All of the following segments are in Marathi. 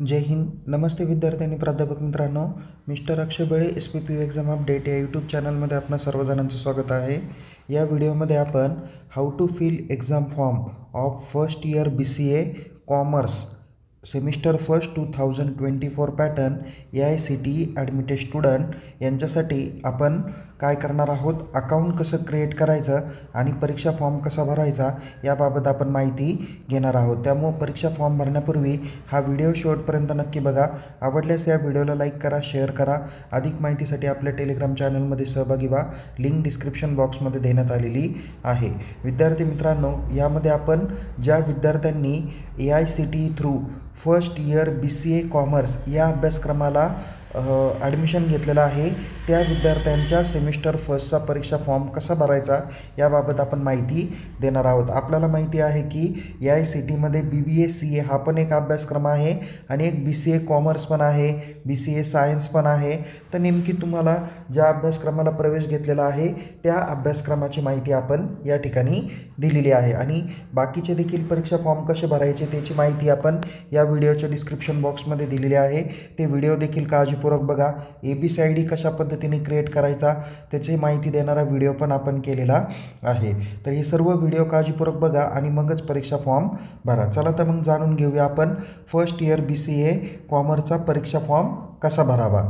जय हिंद. नमस्ते विद्यार्थी आणि प्राध्यापक मित्रांनो. Mr Akshay Bale SPPU exam update या यूट्यूब चॅनलमध्ये आपणा सर्वजणांचं स्वागत आहे. या व्हिडिओमध्ये आपण how to fill exam form of first year BCA commerce semester first 2024 pattern AICTE admitted student यांच्यासाठी आपण काय करणार आहोत, अकाउंट कसं क्रिएट करायचं आणि परीक्षा फॉर्म कसा भरायचा याबाबत आपण माहिती घेणार आहोत. त्यामुळे परीक्षा फॉर्म भरण्यापूर्वी हा व्हिडिओ शेवटपर्यंत नक्की बघा. आवडल्यास या व्हिडिओला लाईक करा, शेअर करा. अधिक माहितीसाठी आपल्या टेलिग्राम चॅनलमध्ये सहभागी व्हा. लिंक डिस्क्रिप्शन बॉक्समध्ये देण्यात आलेली आहे. विद्यार्थी मित्रांनो, यामध्ये आपण ज्या विद्यार्थ्यांनी AICTE through first year BCA commerce या अभ्यासक्रमाला ॲडमिशन घेतलेलं आहे त्या विद्यार्थ्यांच्या सेमिस्टर फर्स्टचा परीक्षा फॉर्म कसा भरायचा याबाबत आपण माहिती देणार आहोत. आपल्याला माहिती आहे की AICTEमध्ये BBA CA हा पण एक अभ्यासक्रम आहे आणि एक BCA कॉमर्स पण आहे, BCA सायन्स पण आहे. तर नेमकी तुम्हाला ज्या अभ्यासक्रमाला प्रवेश घेतलेला आहे त्या अभ्यासक्रमाची माहिती आपण या ठिकाणी दिलेली आहे आणि बाकीचे देखील परीक्षा फॉर्म कसे भरायचे त्याची माहिती आपण या व्हिडिओच्या डिस्क्रिप्शन बॉक्समध्ये दिलेली आहे. ते व्हिडिओ देखील काळजीपूर्वक बघा. ABCID कशा पद्धतीने क्रिएट करायचा त्याची माहिती देणारा व्हिडिओ पण आपण केलेला आहे. तर हे सर्व व्हिडिओ काळजीपूर्वक बघा आणि मगच परीक्षा फॉर्म भरा. चला तर मग जाणून घेऊया आपण फर्स्ट इयर BCA कॉमर्सचा परीक्षा फॉर्म कसा भरावा.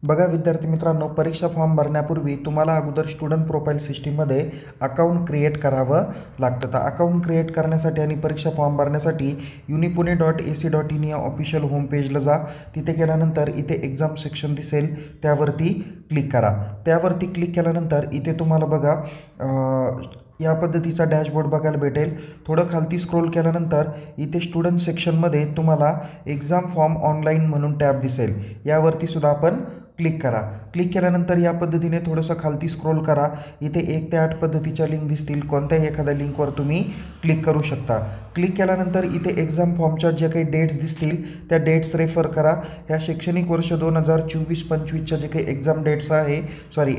बघा विद्यार्थी मित्रांनो, परीक्षा फॉर्म भरण्यापूर्वी तुम्हाला अगोदर स्टुडंट प्रोफाईल सिस्टीममध्ये अकाउंट क्रिएट करावं लागतं. तर अकाउंट क्रिएट करण्यासाठी आणि परीक्षा फॉर्म भरण्यासाठी unipune.ac.in या ऑफिशियल होम पेजला जा. तिथे गेल्यानंतर इथे एक्झाम सेक्शन दिसेल, त्यावरती क्लिक करा. त्यावरती क्लिक केल्यानंतर इथे तुम्हाला बघा या पद्धतीचा डॅशबोर्ड बघायला भेटेल. थोडं खालती स्क्रोल केल्यानंतर इथे स्टुडंट सेक्शनमध्ये तुम्हाला एक्झाम फॉर्म ऑनलाईन म्हणून टॅब दिसेल. यावरती सुद्धा आपण क्लिक करा. क्लिक केल्यानंतर या पद्धतीने थोडंसं खालती स्क्रोल करा. इथे 1 ते 8 पद्धतीच्या लिंक दिसतील. कोणत्याही एखाद्या लिंकवर तुम्ही क्लिक करू शकता. क्लिक केल्यानंतर इथे एक्झाम फॉर्मच्या जे काही डेट्स दिसतील त्या डेट्स रेफर करा. ह्या शैक्षणिक वर्ष 2024-25च्या जे काही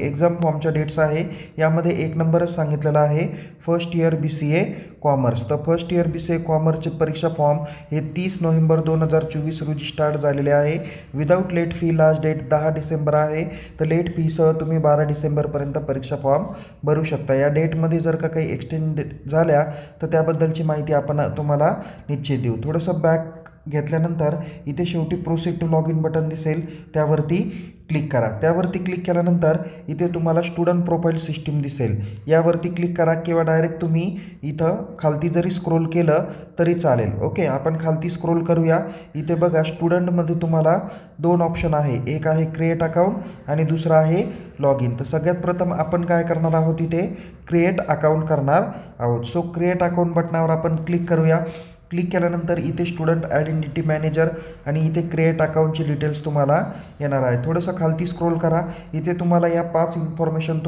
एक्झाम फॉर्मच्या डेट्स आहे यामध्ये 1 नंबरच सांगितलेला आहे फर्स्ट इयर BCA कॉमर्स. तर फर्स्ट इयर BCA कॉमर्सचे परीक्षा फॉर्म हे 30 नोव्हेंबर 2024 रोजी स्टार्ट झालेले आहे. Without late fee. Last date 10 December आहे. तर लेट फीसह तुम्ही 12 डिसेंबरपर्यंत परीक्षा फॉर्म भरू शकता. या डेटमध्ये जर का काही एक्सटेंड झाल्या तर त्याबद्दलची माहिती आपण तुम्हाला निश्चित देऊ. थोडंसं बॅक घेतल्यानंतर इथे शेवटी proceed to log in button दिसेल, त्यावरती क्लिक करा. त्यावरती क्लिक केल्यानंतर इथे तुम्हाला स्टुडंट प्रोफाईल सिस्टीम दिसेल. यावरती क्लिक करा किंवा डायरेक्ट तुम्ही इथं खालती जरी स्क्रोल केलं तरी चालेल. ओके, आपण खालती स्क्रोल करूया. इथे बघा स्टुडंटमध्ये तुम्हाला 2 ऑप्शन आहे. एक आहे क्रिएट अकाउंट आणि दुसरा आहे लॉग इन. तर सगळ्यात प्रथम आपण काय करणार आहोत, इथे क्रिएट अकाउंट करणार आहोत. सो क्रिएट अकाउंट बटनावर आपण क्लिक करूया. क्लिक केल्यानंतर इथे स्टुडंट आयडेंटिटी मॅनेजर आणि इथे क्रिएट अकाउंटची डिटेल्स तुम्हाला येणार आहे. थोडंसं खालती स्क्रोल करा. इथे तुम्हाला या 4 इन्फॉर्मेशन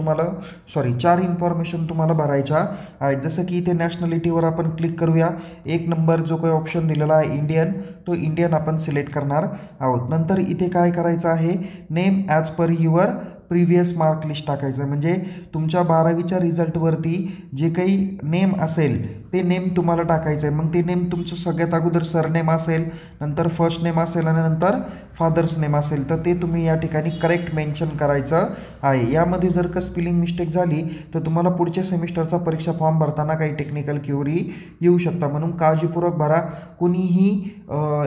तुम्हाला भरायच्या आहेत. जसं की इथे नॅशनॅलिटीवर आपण क्लिक करूया. 1 नंबर जो काही ऑप्शन दिलेला आहे इंडियन, तो इंडियन आपण सिलेक्ट करणार आहोत. नंतर इथे काय करायचं आहे, name as per your previous mark list टाकायचं. म्हणजे तुमच्या 12वीच्या रिझल्टवरती जे काही नेम असेल ते नेम तुम्हाला टाकायचं आहे. मग ते नेम तुमचं सगळ्यात अगोदर सरनेम असेल, नंतर फर्स्ट नेम असेल आणि नंतर फादर्स नेम असेल. तर ते तुम्ही या ठिकाणी करेक्ट मेन्शन करायचं आहे. यामध्ये जर का स्पेलिंग मिस्टेक झाली तर तुम्हाला पुढच्या सेमिस्टरचा परीक्षा फॉर्म भरताना काही टेक्निकल क्युरी येऊ शकता. म्हणून काळजीपूर्वक भरा. कुणीही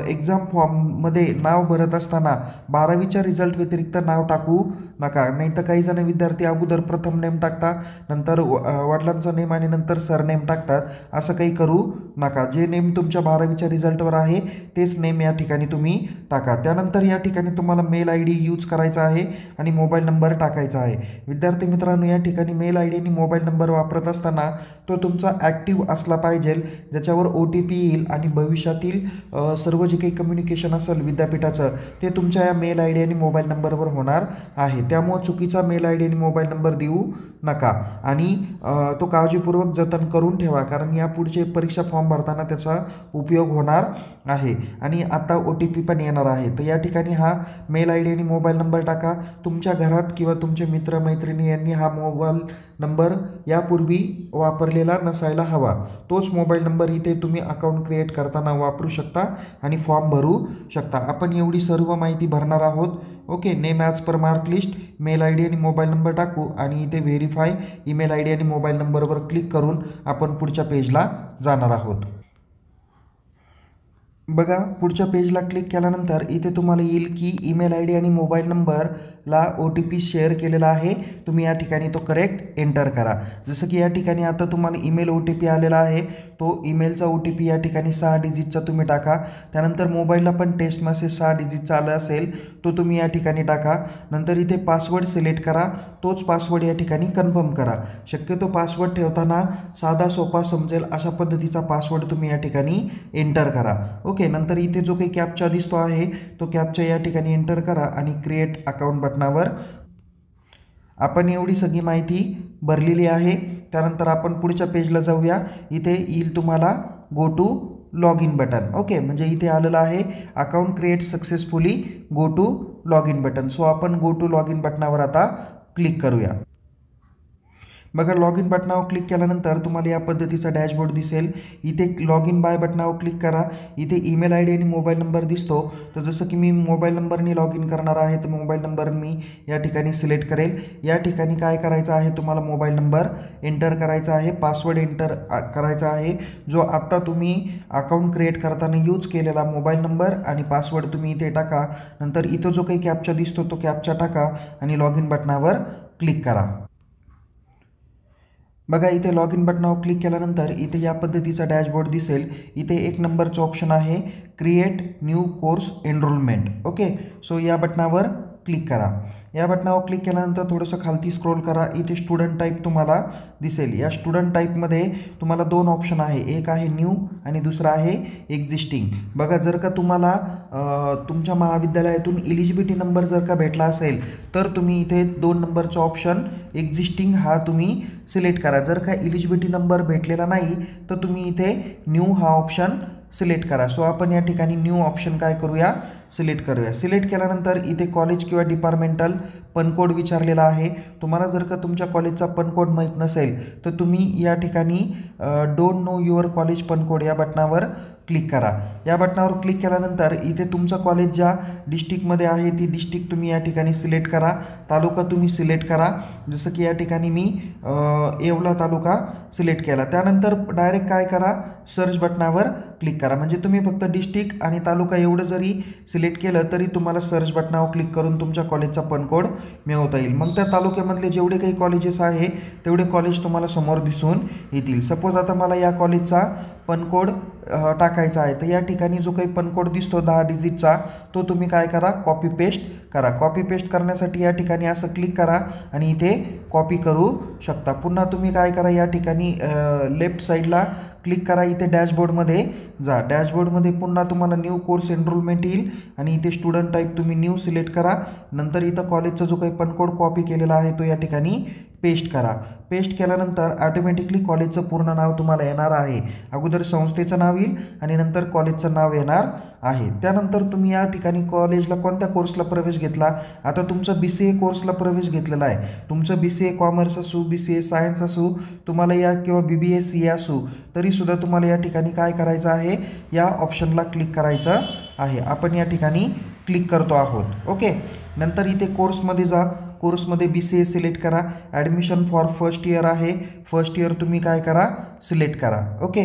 एक्झाम फॉर्ममध्ये नाव भरत असताना 12वीच्या रिझल्ट व्यतिरिक्त नाव टाकू नका. नाही तर काही जण विद्यार्थी अगोदर प्रथम नेम टाकता, नंतर वडिलांचा नेम आणि नंतर सरनेम टाकतात. असं काही करू नका. जे नेम तुमच्या 12वीच्या रिझल्टवर आहे तेच नेम या ठिकाणी तुम्ही टाका. त्यानंतर या ठिकाणी तुम्हाला मेल ID यूज करायचा आहे आणि मोबाईल नंबर टाकायचा आहे. विद्यार्थी मित्रांनो, या ठिकाणी मेल ID आणि मोबाईल नंबर वापरत असताना तो तुमचा ॲक्टिव्ह असला पाहिजे, ज्याच्यावर OTP येईल आणि भविष्यातील सर्व जे काही कम्युनिकेशन असेल विद्यापीठाचं ते तुमच्या या मेल ID आणि मोबाईल नंबरवर होणार आहे. त्यामुळे चुकीचा मेल ID आणि मोबाईल नंबर देऊ नका आणि तो काळजीपूर्वक जतन करून ठेवा, कारण या पुढचे परीक्षा फॉर्म भरताना त्याचा उपयोग होणार आहे. आणि आता OTP पण येणार येणार आहे. तर या ठिकाणी हा मेल आय डी आणि मोबाईल नंबर टाका. तुमच्या घरात किंवा तुमचे मित्रमैत्रिणी यांनी हा मोबाईल नंबर यापूर्वी वापरलेला नसायला हवा. तोच मोबाईल नंबर इथे तुम्ही अकाउंट क्रिएट करताना वापरू शकता आणि फॉर्म भरू शकता. आपण एवढी सर्व माहिती भरणार आहोत. Okay, name as per mark list, mail I D आणि मोबाईल नंबर टाकू आणि इथे व्हेरीफाय ईमेल आय डी आणि मोबाईल नंबरवर क्लिक करून आपण पुढच्या पेजला जाणार आहोत. बघा, पुढच्या पेजला क्लिक केल्यानंतर इथे तुम्हाला येईल की ईमेल आय डी आणि मोबाईल नंबरला OTP शेअर केलेला आहे. तुम्ही या ठिकाणी तो करेक्ट एंटर करा. जसं की या ठिकाणी आता तुम्हाला ईमेल OTP आलेला आहे. तो ईमेलचा OTP या ठिकाणी 6 डिजिटचा तुम्ही टाका. त्यानंतर मोबाईलला पण टेक्स्ट मेसेज 6 डिजिटचा आला असेल तो तुम्ही या ठिकाणी टाका. नंतर इथे पासवर्ड सिलेक्ट करा. तोच पासवर्ड या ठिकाणी कन्फर्म करा. शक्यतो पासवर्ड ठेवताना साधा सोपा समजेल अशा पद्धतीचा पासवर्ड तुम्ही या ठिकाणी एंटर करा. ओके, नंतर इथे जो काही कॅप्चा दिसतो आहे तो कॅप्चा या ठिकाणी एंटर करा आणि क्रिएट अकाउंट बटनावर आपण एवढी सगळी माहिती भरलेली आहे. त्यानंतर आपण पुढच्या पेजला जाऊया. इथे येईल तुम्हाला go to log in button. Okay, म्हणजे इथे आलेलं आहे account create successfully, go to log in button. So आपण गो टू लॉग इन बटनावर आता क्लिक करूया. बघा, लॉग इन बटनावर क्लिक केल्यानंतर तुम्हाला या पद्धतीचा डॅशबोर्ड दिसेल. इथे लॉग इन बाय बटनावर क्लिक करा. इथे ईमेल आय डी आणि मोबाईल नंबर दिसतो. तर जसं की मी मोबाईल नंबरनी लॉग इन करणार आहे तर मोबाईल नंबर मी या ठिकाणी सिलेक्ट करेल. या ठिकाणी काय करायचं आहे, तुम्हाला मोबाईल नंबर एंटर करायचा आहे, पासवर्ड एंटर करायचा आहे, जो आत्ता तुम्ही अकाउंट क्रिएट करताना यूज केलेला मोबाईल नंबर आणि पासवर्ड तुम्ही इथे टाका. नंतर इथं जो काही कॅप्चा दिसतो तो कॅप्चा टाका आणि लॉग इन बटनावर क्लिक करा. बघा, इथे लॉग इन बटनावर क्लिक केल्यानंतर इथे या पद्धतीचा डॅशबोर्ड दिसेल. इथे 1 नंबरचं ऑप्शन आहे create new course enrolment. Okay, so या बटनावर क्लिक करा. या बटनावर क्लिक केल्यानंतर थोडंसं खालती स्क्रोल करा. इथे स्टुडंट टाईप तुम्हाला दिसेल. या स्टुडंट टाईपमध्ये तुम्हाला 2 ऑप्शन आहे, एक आहे न्यू आणि दुसरा आहे एक्झिस्टिंग. बघा, जर का तुम्हाला तुमच्या महाविद्यालयातून इलिजिबिलिटी नंबर जर का भेटला असेल तर तुम्ही इथे 2 नंबरचा ऑप्शन एक्झिस्टिंग हा तुम्ही सिलेक्ट करा. जर का इलिजिबिलिटी नंबर भेटलेला नाही तर तुम्ही इथे न्यू हा ऑप्शन सिलेक्ट करा. सो आपण या ठिकाणी न्यू ऑप्शन काय करूया, सिलेक्ट करूया. सिलेक्ट केल्यानंतर इथे कॉलेज किंवा डिपार्टमेंटल पनकोड विचारलेला आहे. तुम्हाला जर का तुमच्या कॉलेजचा पनकोड माहीत नसेल तर तुम्ही या ठिकाणी डोंट नो युअर कॉलेज पनकोड या बटनावर क्लिक करा. या बटनावर क्लिक केल्यानंतर इथे तुमचं कॉलेज ज्या डिस्ट्रिक्टमध्ये आहे ती डिस्ट्रिक्ट तुम्ही या ठिकाणी सिलेक्ट करा. तालुका तुम्ही सिलेक्ट करा. जसं की या ठिकाणी मी येवला तालुका सिलेक्ट केला. त्यानंतर डायरेक्ट काय करा, सर्च बटनावर क्लिक करा. म्हणजे तुम्ही फक्त डिस्ट्रिक्ट आणि तालुका एवढं जरी सिलेक्ट केलं तरी तुम्हाला सर्च बटनावर क्लिक करून तुमच्या कॉलेजचा पनकोड मिळवता येईल. मग त्या तालुक्यामधले जेवढे काही कॉलेजेस आहे तेवढे कॉलेज तुम्हाला समोर दिसून येतील. सपोज आता मला या कॉलेजचा पनकोड टाकायचा आहे तर या ठिकाणी जो काही पनकोड दिसतो 10 डिजिटचा तो तुम्ही काय करा, कॉपी पेस्ट करा. कॉपी पेस्ट करण्यासाठी या ठिकाणी असं क्लिक करा आणि इथे कॉपी करू शकता. पुन्हा तुम्ही काय करा, या ठिकाणी लेफ्ट साईडला क्लिक करा. इथे डॅशबोर्डमध्ये जा. डॅशबोर्डमध्ये पुन्हा तुम्हाला न्यू कोर्स एनरोलमेंट येईल आणि इथे स्टुडंट टाईप तुम्ही न्यू सिलेक्ट करा. नंतर इथं कॉलेजचा जो काही पनकोड कॉपी केलेला आहे तो या ठिकाणी पेस्ट करा. पेस्ट केल्यानंतर ऑटोमॅटिकली कॉलेजचं पूर्ण नाव तुम्हाला येणार आहे. अगोदर संस्थेचं नाव येईल आणि नंतर कॉलेजचं नाव येणार आहे. त्यानंतर तुम्ही या ठिकाणी कॉलेजला कोणत्या कोर्सला प्रवेश घेतला. आता तुमचं BCA कोर्सला प्रवेश घेतलेला आहे. तुमचं BCA कॉमर्स असू, BCA सायन्स असू, तुम्हाला या किंवा BBA CA असू तरीसुद्धा तुम्हाला या ठिकाणी काय करायचं आहे, या ऑप्शनला क्लिक करायचं आहे. आपण या ठिकाणी क्लिक करतो आहोत. ओके, नंतर इथे कोर्समध्ये जा. कोर्समध्ये BCA सिलेक्ट करा. ॲडमिशन फॉर फर्स्ट इयर आहे. फर्स्ट इयर तुम्ही काय करा, सिलेक्ट करा. ओके,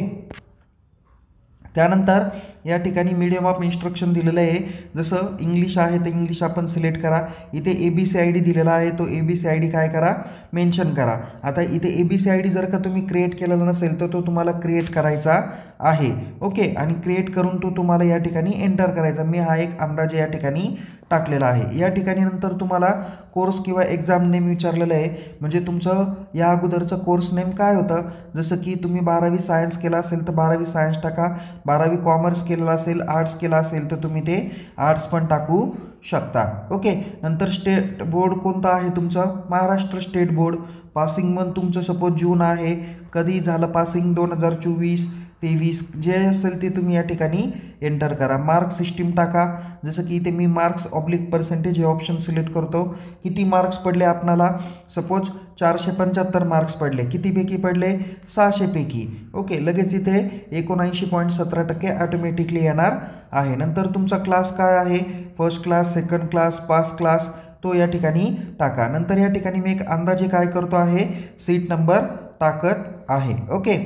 त्यानंतर या ठिकाणी मीडियम ऑफ इन्स्ट्रक्शन दिलेलं आहे. जसं इंग्लिश आहे तर इंग्लिश आपण सिलेक्ट करा. इथे ABC ID दिलेला आहे तो ABC ID काय करा, मेन्शन करा. आता इथे ABC ID जर का तुम्ही क्रिएट केलेला नसेल तर तो तुम्हाला क्रिएट करायचा आहे. ओके, आणि क्रिएट करून तो तुम्हाला या ठिकाणी एंटर करायचा. मी हा एक अंदाजे या ठिकाणी टाकलेला आहे. या ठिकाणी नंतर तुम्हाला कोर्स किंवा एक्झाम नेम विचारलेलं आहे. म्हणजे तुमचं या अगोदरचं कोर्स नेम काय होतं. जसं की तुम्ही 12वी सायन्स केला असेल तर 12वी सायन्स टाका. 12वी कॉमर्स केलेला असेल, आर्ट्स केला असेल तर तुम्ही ते आर्ट्स पण टाकू शकता. ओके, नंतर स्टेट बोर्ड कोणतं आहे तुमचं, Maharashtra state board. Passing month तुमचं सपोज जून आहे. कधी झालं पासिंग, 2024. 23 जे असेल ते तुम्ही या ठिकाणी एंटर करा. मार्क सिस्टीम टाका. जसं की इथे मी मार्क्स ऑब्लिक पर्सेंटेज हे ऑप्शन सिलेक्ट करतो. किती मार्क्स पडले आपणाला, सपोज 475 मार्क्स पडले. कितीपैकी पडले, 600 पैकी. ओके, लगेच इथे 79.17% ऑटोमॅटिकली येणार आहे. नंतर तुमचा क्लास काय आहे, first class, second class, pass class, तो या ठिकाणी टाका. नंतर या ठिकाणी मी एक अंदाजे काय करतो आहे, सीट नंबर टाकत आहे. ओके,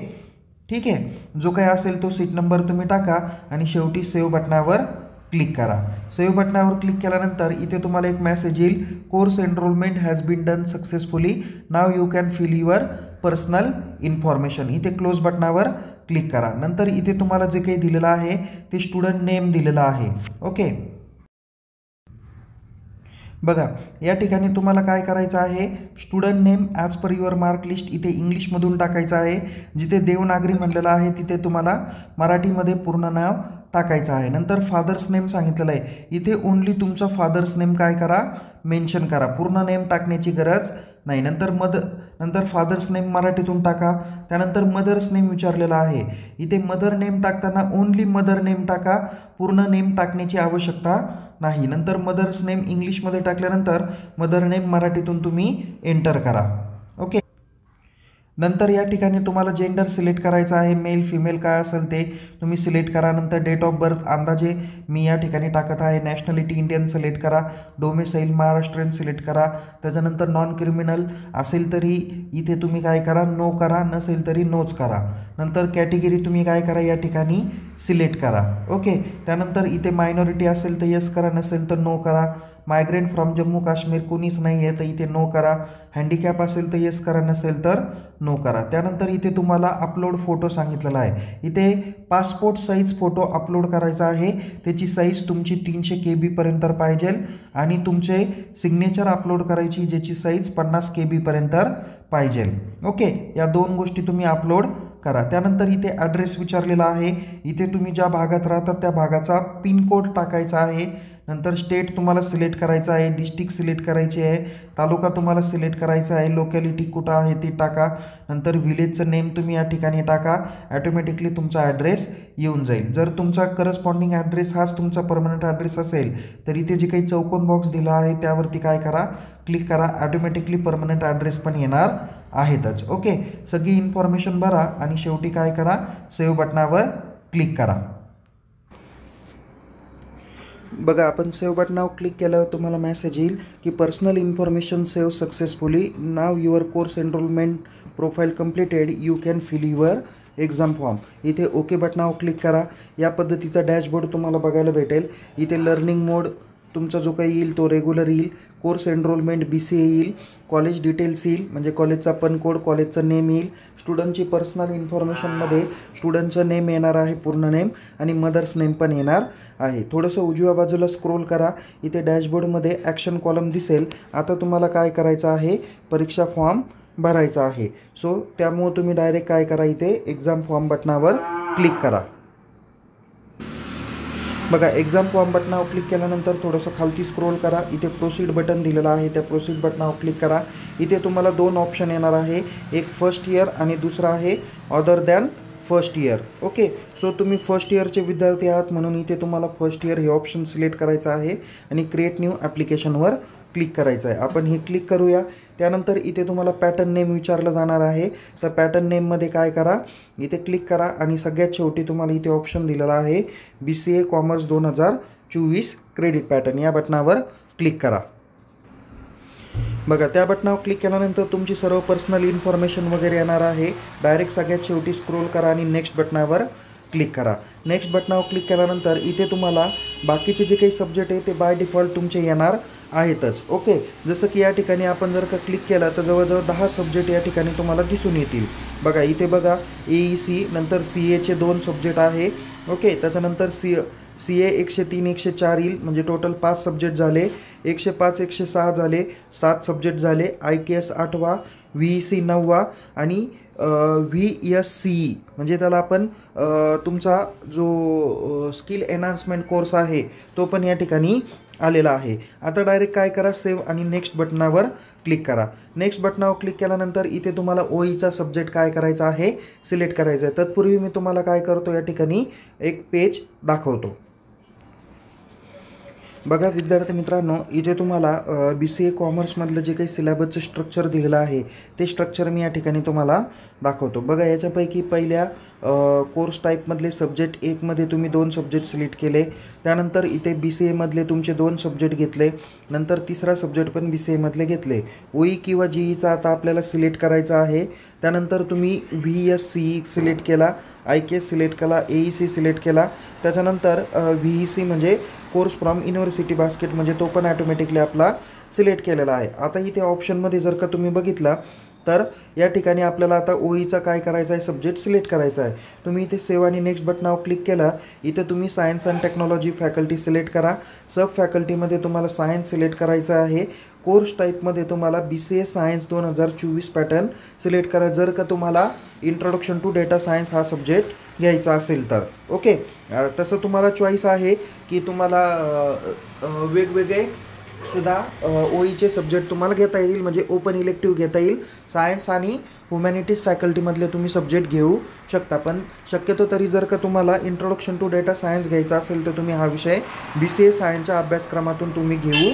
ठीक आहे. जो काही असेल तो सीट नंबर तुम्ही टाका आणि शेवटी सेव्ह बटनावर क्लिक करा. सेव्ह बटनावर क्लिक केल्यानंतर इथे तुम्हाला एक मेसेज येईल, course enrollment has been done successfully, now you can fill your personal information. इथे क्लोज बटनावर क्लिक करा. नंतर इथे तुम्हाला जे काही दिलेलं आहे ते स्टुडंट नेम दिलेलं आहे. ओके, बघा या ठिकाणी तुम्हाला काय करायचं आहे, student name as per your mark list इथे इंग्लिशमधून टाकायचं आहे. जिथे देवनागरी म्हणलेलं आहे तिथे तुम्हाला मराठीमध्ये पूर्ण नाव टाकायचं आहे. नंतर फादर्स नेम सांगितलेलं आहे, इथे ओन्ली तुमचं फादर्स नेम काय करा, मेन्शन करा. पूर्ण नेम टाकण्याची गरज नाही. नंतर फादर्स नेम मराठीतून टाका. त्यानंतर मदर्स नेम विचारलेला आहे, इथे मदर नेम टाकताना ओन्ली मदर नेम टाका, पूर्ण नेम टाकण्याची आवश्यकता नाही. नंतर मदर्स नेम इंग्लिशमध्ये टाकल्यानंतर मदर नेम मराठीतून तुम्ही एंटर करा. ओके, नंतर या ठिकाणी तुम्हाला जेंडर सिलेक्ट करायचं आहे, मेल फिमेल काय असेल ते तुम्ही सिलेक्ट करा. नंतर डेट ऑफ बर्थ अंदाजे मी या ठिकाणी टाकत आहे. नॅशनॅलिटी इंडियन सिलेक्ट करा. डोमेसाईल महाराष्ट्रीयन सिलेक्ट करा. त्याच्यानंतर नॉन क्रिमिनल असेल तरी इथे तुम्ही काय करा, नो करा, नसेल तरी नोच करा. नंतर कॅटेगरी तुम्ही काय करा, या ठिकाणी सिलेक्ट करा. ओके, त्यानंतर इथे मायनॉरिटी असेल तर यस करा, नसेल तर नो करा. मायग्रेंट फ्रॉम जम्मू काश्मीर कोणीच नाही आहे तर इथे नो करा. हँडिकॅप असेल तर येस करा, नसेल तर नो करा. त्यानंतर इथे तुम्हाला अपलोड फोटो सांगितलेला आहे. इथे पासपोर्ट साईज फोटो अपलोड करायचा आहे. त्याची साईज तुमची 300 KB पर्यंत पाहिजे आणि तुमचे सिग्नेचर अपलोड करायची ज्याची साईज 50 KB पर्यंत पाहिजे. ओके, या दोन गोष्टी तुम्ही अपलोड करा. त्यानंतर इथे ॲड्रेस विचारलेला आहे. इथे तुम्ही ज्या भागात राहतात त्या भागाचा पिनकोड टाकायचा आहे. नंतर स्टेट तुम्हाला सिलेक्ट करायचं आहे, डिस्ट्रिक्ट सिलेक्ट करायची आहे, तालुका तुम्हाला सिलेक्ट करायचा आहे, लोकॅलिटी कुठं आहे ते टाका. नंतर विलेजचं नेम तुम्ही या ठिकाणी टाका. ॲटोमॅटिकली तुमचा ॲड्रेस येऊन जाईल. जर तुमचा करस्पॉन्डिंग ॲड्रेस हाच तुमचा परमनंट ॲड्रेस असेल तर इथे जे काही चौकोन बॉक्स दिला आहे त्यावरती काय करा, क्लिक करा. ॲटोमॅटिकली परमनंट ॲड्रेस पण येणार आहेतच. ओके, सगळी इन्फॉर्मेशन भरा आणि शेवटी काय करा, सेव्ह बटनावर क्लिक करा. बघा आपण सेव्ह बटनावर क्लिक केल्यावर तुम्हाला मेसेज येईल की personal information save successfully, now your course enrollment profile completed, you can fill your exam form. इथे ओके बटनावर क्लिक करा. या पद्धतीचा डॅशबोर्ड तुम्हाला बघायला भेटेल. इथे लर्निंग मोड तुमचा जो काही येईल तो रेग्युलर येईल. कोर्स एनरोलमेंट BCA येईल. कॉलेज डिटेल्स येईल म्हणजे कॉलेजचा पण कोड, कॉलेजचं नेम येईल. स्टुडंटची पर्सनल इन्फॉर्मेशनमध्ये स्टुडंटचं नेम येणार आहे, पूर्ण नेम, आणि मदर्स नेम पण येणार आहे. थोडंसं उजव्या बाजूला स्क्रोल करा. इथे डॅशबोर्डमध्ये ॲक्शन कॉलम दिसेल. आता तुम्हाला काय करायचं आहे, परीक्षा फॉर्म भरायचा आहे. सो त्यामुळे तुम्ही डायरेक्ट काय करा, इथे एक्झाम फॉर्म बटनावर क्लिक करा. बघा एक्झाम फॉर्म बटनावर क्लिक केल्यानंतर थोडंसं खालती स्क्रोल करा. इथे प्रोसीड बटन दिलेलं आहे, त्या प्रोसीड बटनावर क्लिक करा. इथे तुम्हाला दोन ऑप्शन येणार आहे, एक फर्स्ट इयर आणि दुसरा आहे other than first year. Okay, so तुम्ही फर्स्ट इयरचे विद्यार्थी आहात म्हणून इथे तुम्हाला फर्स्ट इयर हे ऑप्शन सिलेक्ट करायचं आहे आणि क्रिएट न्यू ॲप्लिकेशनवर क्लिक करायचं आहे. आपण हे क्लिक करूया. त्यानंतर इथे तुम्हाला पॅटर्न नेम विचारलं जाणार आहे. तर पॅटर्न नेममध्ये काय करा, इथे क्लिक करा आणि सगळ्यात शेवटी तुम्हाला इथे ऑप्शन दिलेला आहे BCA कॉमर्स 2024 क्रेडिट पॅटर्न, या बटनावर क्लिक करा. बघा त्या बटनावर क्लिक केल्यानंतर तुमची सर्व पर्सनल इन्फॉर्मेशन वगैरे येणार आहे. डायरेक्ट सगळ्यात शेवटी स्क्रोल करा आणि नेक्स्ट बटनावर क्लिक करा. नेक्स्ट बटनावर क्लिक केल्यानंतर इथे तुम्हाला बाकीचे जे काही सब्जेक्ट आहे ते बाय डिफॉल्ट तुमचे येणार आहेतच. ओके, जसं की या ठिकाणी आपण जर का क्लिक केलं तर जवळजवळ 10 सब्जेक्ट या ठिकाणी तुम्हाला दिसून येतील. बघा इथे बघा AEC, नंतर CAचे 2 सब्जेक्ट आहे. ओके, त्याच्यानंतर CA 103 104 येईल म्हणजे टोटल 5 सब्जेक्ट झाले. 105 106 झाले, 7 सब्जेक्ट झाले. IKS 8वा, VEC 9वा आणि VSCE म्हणजे त्याला आपण तुमचा जो स्किल एनहान्समेंट कोर्स आहे तो पण या ठिकाणी आलेला आहे. आता डायरेक्ट काय करा, सेव्ह आणि नेक्स्ट बटनावर क्लिक करा. नेक्स्ट बटनावर क्लिक केल्यानंतर इथे तुम्हाला OEचा सब्जेक्ट काय करायचा आहे, सिलेक्ट करायचा आहे. तत्पूर्वी मी तुम्हाला काय करतो, या ठिकाणी एक पेज दाखवतो. बघा विद्यार्थी मित्रांनो, इथे तुम्हाला BCA कॉमर्समधलं जे काही सिलेबसचं स्ट्रक्चर दिलेलं आहे ते स्ट्रक्चर मी या ठिकाणी तुम्हाला दाखवतो. बघा याच्यापैकी पहिल्या कोर्स टाईपमधले सब्जेक्ट 1मध्ये तुम्ही 2 सब्जेक्ट सिलेक्ट केले. त्यानंतर इथे BCAमधले तुमचे 2 सब्जेक्ट घेतले. नंतर तिसरा सब्जेक्ट पण BCAमधले घेतले. OE किंवा GEचा आता आपल्याला सिलेक्ट करायचा आहे. त्यानंतर तुम्ही VSCE सिलेक्ट केला, IKS सिलेक्ट केला, AEC सिलेक्ट केला. त्याच्यानंतर VEC म्हणजे कोर्स फ्रॉम युनिव्हर्सिटी बास्केट म्हणजे तो पण ॲटोमॅटिकली आपला सिलेक्ट केलेला आहे. आता इथे ऑप्शनमध्ये जर का तुम्ही बघितला तर या ठिकाणी आपल्याला आता OEचा काय करायचा आहे, सब्जेक्ट सिलेक्ट करायचा आहे. तुम्ही इथे सेव्ह आणि नेक्स्ट बटनावर क्लिक केला. इथे तुम्ही science and technology faculty select करा. सब फॅकल्टीमध्ये तुम्हाला सायन्स सिलेक्ट करायचं आहे. कोर्स टाईपमध्ये तुम्हाला BCA सायन्स 2024 पॅटर्न सिलेक्ट करा जर का तुम्हाला इंट्रोडक्शन टू डेटा सायन्स हा सब्जेक्ट घ्यायचा असेल तर. ओके, तसं तुम्हाला चॉईस आहे की तुम्हाला वेगवेगळे सुद्धा OEचे सब्जेक्ट तुम्हाला घेता येईल, म्हणजे ओपन इलेक्टिव्ह घेता येईल. सायन्स आणि ह्युमॅनिटीज फॅकल्टीमधले तुम्ही सब्जेक्ट घेऊ शकता. पण शक्यतो तरी जर का तुम्हाला इंट्रोडक्शन टू डेटा सायन्स घ्यायचा असेल तर तुम्ही हा विषय BCA सायन्सच्या अभ्यासक्रमातून तुम्ही घेऊ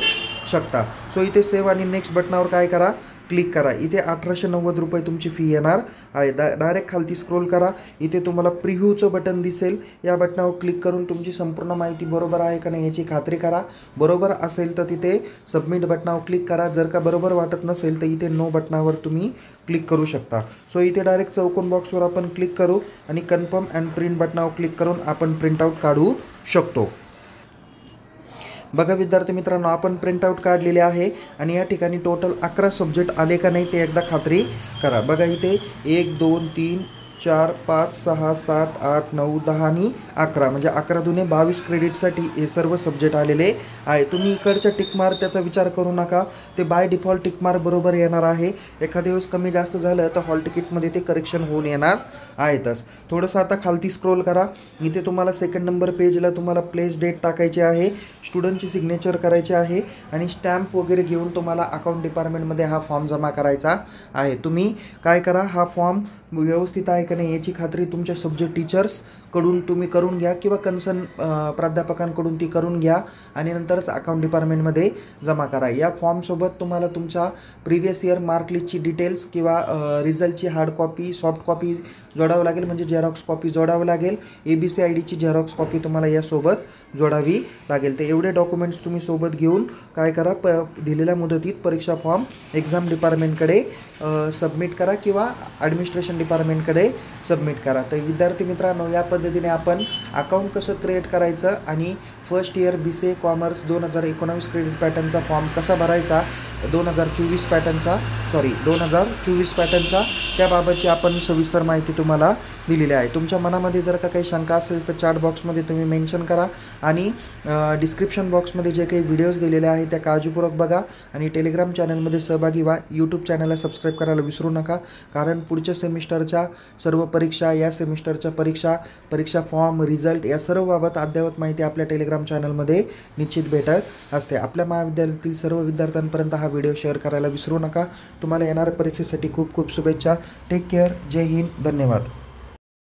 शकता. सो इथे सेव्ह आणि नेक्स्ट बटनावर काय करा, क्लिक करा. इथे 1890 रुपये तुमची फी येणार आहे. डायरेक्ट खालती स्क्रोल करा. इथे तुम्हाला प्रिव्ह्यूचं बटन दिसेल. या बटनावर क्लिक करून तुमची संपूर्ण माहिती बरोबर आहे का नाही याची खात्री करा. बरोबर असेल तर तिथे सबमिट बटनावर क्लिक करा. जर का बरोबर वाटत नसेल तर इथे नो बटनावर तुम्ही क्लिक करू शकता. सो इथे डायरेक्ट चौकोन बॉक्सवर आपण क्लिक करू आणि कन्फर्म अँड प्रिंट बटनावर क्लिक करून आपण प्रिंटआउट काढू शकतो. बघा विद्यार्थी मित्रांनो, आपण प्रिंटआउट काढलेले आहे आणि या ठिकाणी टोटल 11 सब्जेक्ट आले का नाही ते एकदा खात्री करा. बघा इथे 1 2 3 4 5 6 7 8 9 10 आणि 11 म्हणजे 11 दुने 22 क्रेडिटसाठी हे सर्व सब्जेक्ट आलेले आहे. तुम्ही इकडच्या टिकमार्क त्याचा विचार करू नका, ते बाय डिफॉल्ट टिकमार्क बरोबर येणार आहे. एखाद्या वेळेस कमी जास्त झालं तर हॉल तिकीटमध्ये ते करेक्शन होऊन येणार आहेतच. थोडंसं आता खालती स्क्रोल करा. इथे तुम्हाला सेकंड नंबर पेजला तुम्हाला प्लेस डेट टाकायची आहे, स्टुडंटची सिग्नेचर करायची आहे आणि स्टॅम्प वगैरे घेऊन तुम्हाला अकाउंट डिपार्टमेंटमध्ये हा फॉर्म जमा करायचा आहे. तुम्ही काय करा, हा फॉर्म व्यवस्थित आहे का नाही याची खात्री तुमच्या सब्जेक्ट टीचर्सकडून तुम्ही करून घ्या किंवा कन्सर्न प्राध्यापकांकडून ती करून घ्या आणि नंतरच अकाउंट डिपार्टमेंटमध्ये जमा करा. या फॉर्मसोबत तुम्हाला तुमच्या प्रिव्हियस इयर मार्कलिस्टची डिटेल्स किंवा रिझल्टची हार्ड कॉपी, सॉफ्ट कॉपी जोडावं लागेल, म्हणजे झेरॉक्स कॉपी जोडावं लागेल. ABC IDची झेरॉक्स कॉपी तुम्हाला यासोबत जोडावी लागेल. ते एवढे डॉक्युमेंट्स तुम्ही सोबत घेऊन काय करा, दिलेल्या मुदतीत परीक्षा फॉर्म एक्झाम डिपार्टमेंटकडे सबमिट करा किंवा ॲडमिनिस्ट्रेशन डिपार्टमेंटकडे सबमिट करा. तर विद्यार्थी मित्रांनो, या पद्धतीने आपण अकाउंट कसं क्रिएट करायचं आणि first year BCA commerce 2019 credit पॅटर्नचा फॉर्म कसा भरायचा, 2024 पॅटर्नचा त्याबाबतची आपण सविस्तर माहिती तुम्हाला दिलेली आहे. तुमच्या मनामध्ये जर का काही शंका असेल तर चॅट बॉक्समध्ये तुम्ही मेन्शन करा आणि डिस्क्रिप्शन बॉक्समध्ये जे काही व्हिडिओज दिलेले आहेत त्या काळजीपूर्वक बघा आणि टेलिग्राम चॅनलमध्ये सहभागी व्हा. यूट्यूब चॅनलला सबस्क्राईब करायला विसरू नका, कारण पुढच्या सेमिस्टरच्या सर्व परीक्षा, या सेमिस्टरच्या परीक्षा फॉर्म, रिझल्ट या सर्व बाबत अद्ययावत माहिती आपल्या टेलिग्राम चॅनलमध्ये निश्चित भेटत असते. आपल्या महाविद्यालयातील सर्व विद्यार्थ्यांपर्यंत हा व्हिडिओ शेअर करायला विसरू नका. तुम्हाला येणाऱ्या परीक्षेसाठी खूप खूप शुभेच्छा. Take care. जय हिंद. धन्यवाद.